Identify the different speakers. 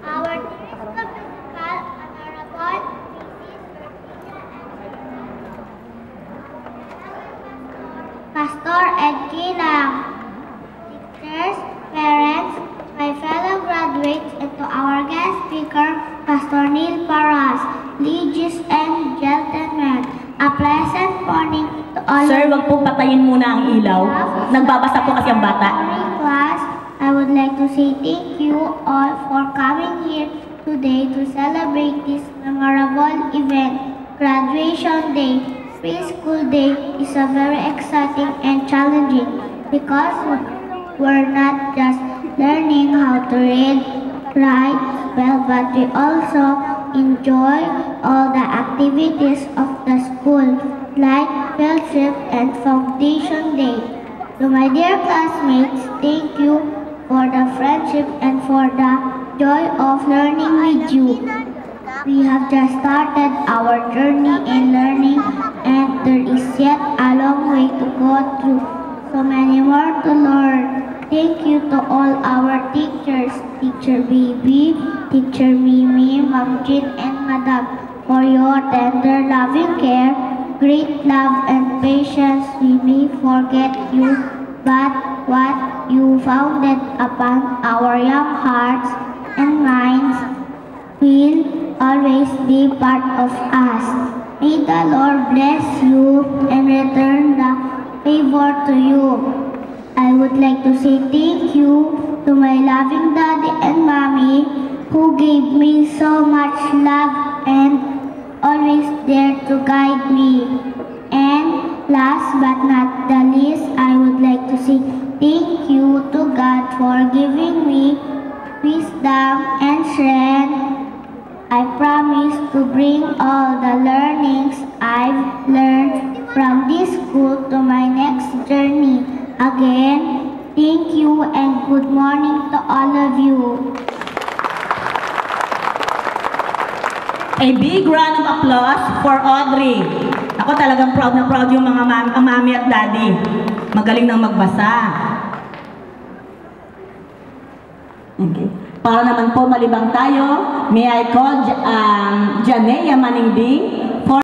Speaker 1: Our dearest principal, Honorable Pastor Ed Kilang, teachers, parents, my fellow graduates, and to our guest speaker, Pastor Neil Paras, ladies and gentlemen, a pleasant morning to all.
Speaker 2: Sir, wag po patayin muna ang ilaw. Nagbabasa po kasi ang bata.
Speaker 1: Class, I would like to say thank you all for coming here today to celebrate this memorable event, Graduation Day. Preschool Day is a very exciting and challenging because we're not just learning how to read, write, well, but we also enjoy all the activities of the school, like field trip and foundation day. To my dear classmates, thank you for the friendship and for the joy of learning with you. We have just started our journey in learning, and there is yet a long way to go through. So many more to learn. Thank you to all our teachers, Teacher Baby, Teacher Mimi, Ma'am Jean, and Madam, for your tender, loving care, great love and patience. We may forget you, but what you founded upon our young hearts and minds will always be part of us. May the Lord bless you and return the favor to you. I would like to say thank you to my loving daddy and mommy who gave me so much love and always there to guide me. And last but not the least, I would like to say thank you to God for giving me wisdom and strength. I promise to bring all the learnings I've learned from this school to my next journey. Again, thank you and good morning to all of you.
Speaker 2: A big round of applause for Audrey. Ako talagang proud na proud yung mga mami at daddy. Magaling nang magbasa. Okay. Para naman po malibang tayo, may I call Janea Maningding,